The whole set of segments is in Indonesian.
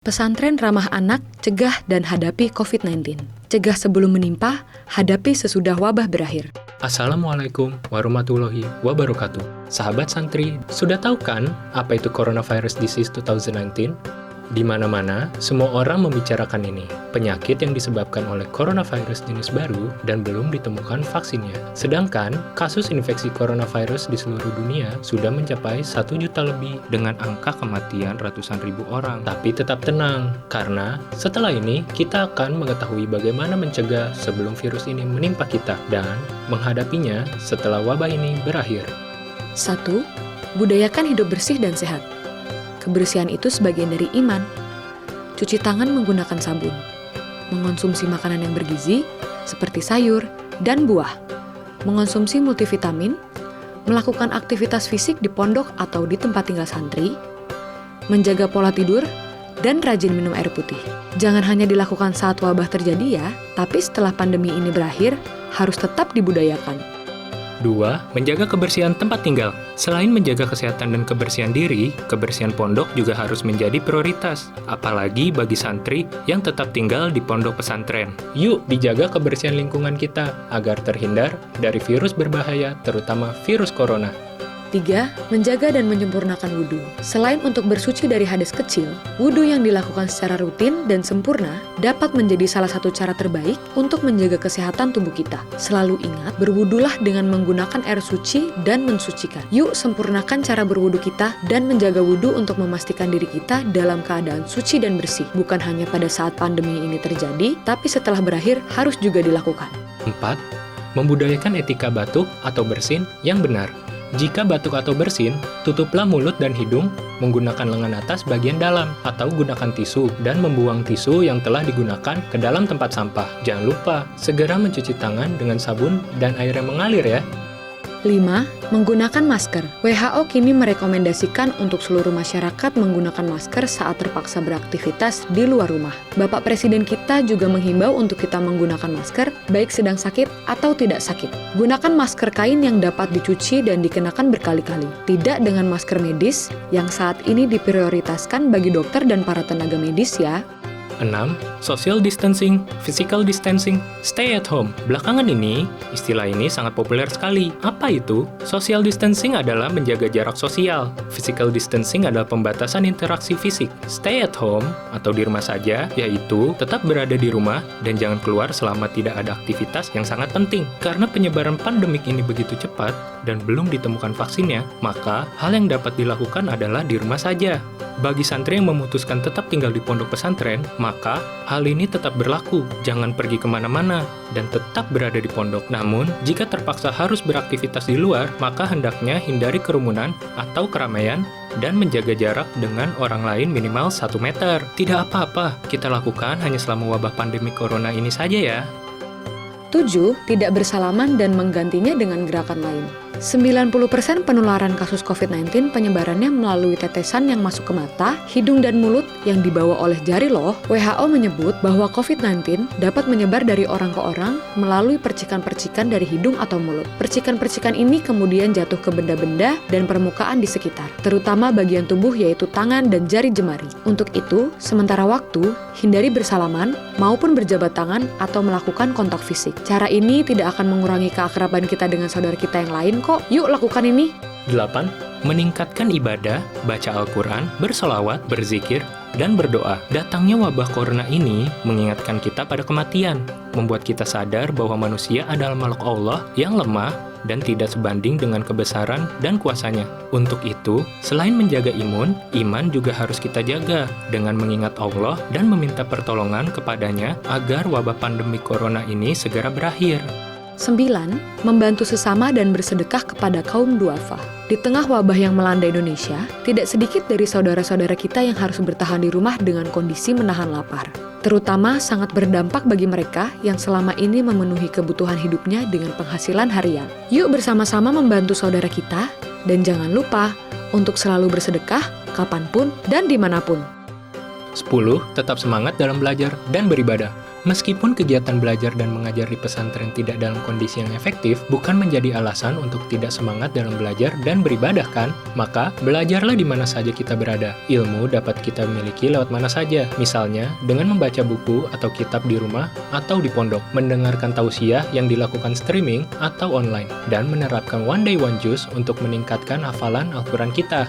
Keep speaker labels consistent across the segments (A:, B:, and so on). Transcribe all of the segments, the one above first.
A: Pesantren ramah anak, cegah dan hadapi COVID-19. Cegah sebelum menimpa, hadapi sesudah wabah berakhir.
B: Assalamualaikum warahmatullahi wabarakatuh. Sahabat santri, sudah tahu kan apa itu Coronavirus Disease 2019? Di mana-mana, semua orang membicarakan ini. Penyakit yang disebabkan oleh coronavirus jenis baru dan belum ditemukan vaksinnya. Sedangkan, kasus infeksi coronavirus di seluruh dunia sudah mencapai 1 juta lebih dengan angka kematian ratusan ribu orang. Tapi tetap tenang, karena setelah ini kita akan mengetahui bagaimana mencegah sebelum virus ini menimpa kita dan menghadapinya setelah wabah ini berakhir.
A: 1. Budayakan hidup bersih dan sehat. Kebersihan itu sebagian dari iman. Cuci tangan menggunakan sabun. Mengonsumsi makanan yang bergizi, seperti sayur dan buah. Mengonsumsi multivitamin. Melakukan aktivitas fisik di pondok atau di tempat tinggal santri. Menjaga pola tidur, dan rajin minum air putih. Jangan hanya dilakukan saat wabah terjadi ya, tapi setelah pandemi ini berakhir, harus tetap dibudayakan.
B: 2. Menjaga kebersihan tempat tinggal. Selain menjaga kesehatan dan kebersihan diri, kebersihan pondok juga harus menjadi prioritas. Apalagi bagi santri yang tetap tinggal di pondok pesantren. Yuk dijaga kebersihan lingkungan kita agar terhindar dari virus berbahaya, terutama virus corona.
A: 3. Menjaga dan menyempurnakan wudhu. Selain untuk bersuci dari hadas kecil, wudhu yang dilakukan secara rutin dan sempurna dapat menjadi salah satu cara terbaik untuk menjaga kesehatan tubuh kita. Selalu ingat, berwudhulah dengan menggunakan air suci dan mensucikan. Yuk sempurnakan cara berwudhu kita dan menjaga wudhu untuk memastikan diri kita dalam keadaan suci dan bersih. Bukan hanya pada saat pandemi ini terjadi, tapi setelah berakhir harus juga dilakukan.
B: 4. Membudayakan etika batuk atau bersin yang benar. Jika batuk atau bersin, tutuplah mulut dan hidung menggunakan lengan atas bagian dalam atau gunakan tisu dan membuang tisu yang telah digunakan ke dalam tempat sampah. Jangan lupa, segera mencuci tangan dengan sabun dan air yang mengalir ya.
A: 5. Menggunakan masker. WHO kini merekomendasikan untuk seluruh masyarakat menggunakan masker saat terpaksa beraktivitas di luar rumah. Bapak Presiden kita juga menghimbau untuk kita menggunakan masker, baik sedang sakit atau tidak sakit. Gunakan masker kain yang dapat dicuci dan dikenakan berkali-kali. Tidak dengan masker medis yang saat ini diprioritaskan bagi dokter dan para tenaga medis ya.
B: 6. Social distancing, physical distancing, stay at home. Belakangan ini, istilah ini sangat populer sekali. Apa itu? Social distancing adalah menjaga jarak sosial. Physical distancing adalah pembatasan interaksi fisik. Stay at home atau di rumah saja, yaitu tetap berada di rumah dan jangan keluar selama tidak ada aktivitas yang sangat penting. Karena penyebaran pandemik ini begitu cepat dan belum ditemukan vaksinnya, maka hal yang dapat dilakukan adalah di rumah saja. Bagi santri yang memutuskan tetap tinggal di pondok pesantren, maka hal ini tetap berlaku. Jangan pergi kemana-mana dan tetap berada di pondok. Namun, jika terpaksa harus beraktivitas di luar, maka hendaknya hindari kerumunan atau keramaian dan menjaga jarak dengan orang lain minimal 1 meter. Tidak apa-apa, kita lakukan hanya selama wabah pandemi corona ini saja ya.
A: 7. Tidak bersalaman dan menggantinya dengan gerakan lain. 90% penularan kasus COVID-19 penyebarannya melalui tetesan yang masuk ke mata, hidung, dan mulut yang dibawa oleh jari loh. WHO menyebut bahwa COVID-19 dapat menyebar dari orang ke orang melalui percikan-percikan dari hidung atau mulut. Percikan-percikan ini kemudian jatuh ke benda-benda dan permukaan di sekitar, terutama bagian tubuh yaitu tangan dan jari jemari. Untuk itu, sementara waktu, hindari bersalaman maupun berjabat tangan atau melakukan kontak fisik. Cara ini tidak akan mengurangi keakraban kita dengan saudara kita yang lain kok. Yuk lakukan ini.
B: 8. Meningkatkan ibadah, baca Al-Quran, bersolawat, berzikir, dan berdoa. Datangnya wabah corona ini mengingatkan kita pada kematian, membuat kita sadar bahwa manusia adalah makhluk Allah yang lemah dan tidak sebanding dengan kebesaran dan kuasanya. Untuk itu, selain menjaga iman juga harus kita jaga dengan mengingat Allah dan meminta pertolongan kepadanya agar wabah pandemi corona ini segera berakhir.
A: 9. Membantu sesama dan bersedekah kepada kaum duafa. Di tengah wabah yang melanda Indonesia, tidak sedikit dari saudara-saudara kita yang harus bertahan di rumah dengan kondisi menahan lapar. Terutama sangat berdampak bagi mereka yang selama ini memenuhi kebutuhan hidupnya dengan penghasilan harian. Yuk bersama-sama membantu saudara kita, dan jangan lupa untuk selalu bersedekah kapanpun dan dimanapun.
B: 10. Tetap semangat dalam belajar dan beribadah. Meskipun kegiatan belajar dan mengajar di pesantren tidak dalam kondisi yang efektif, bukan menjadi alasan untuk tidak semangat dalam belajar dan beribadah kan? Maka, belajarlah di mana saja kita berada. Ilmu dapat kita miliki lewat mana saja, misalnya dengan membaca buku atau kitab di rumah atau di pondok, mendengarkan tausiah yang dilakukan streaming atau online, dan menerapkan One Day One Juz untuk meningkatkan hafalan Al-Quran kita.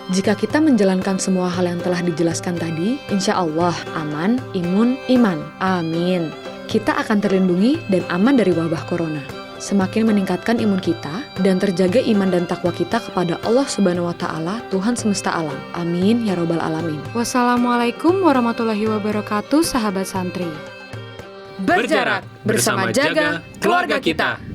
A: Jika kita menjalankan semua hal yang telah dijelaskan tadi, insya Allah aman, imun, iman. Amin. Kita akan terlindungi dan aman dari wabah corona. Semakin meningkatkan imun kita dan terjaga iman dan takwa kita kepada Allah Subhanahu wa Ta'ala, Tuhan semesta alam. Amin ya Robbal Alamin. Wassalamualaikum warahmatullahi wabarakatuh, sahabat santri.
B: Berjarak bersama jaga keluarga kita.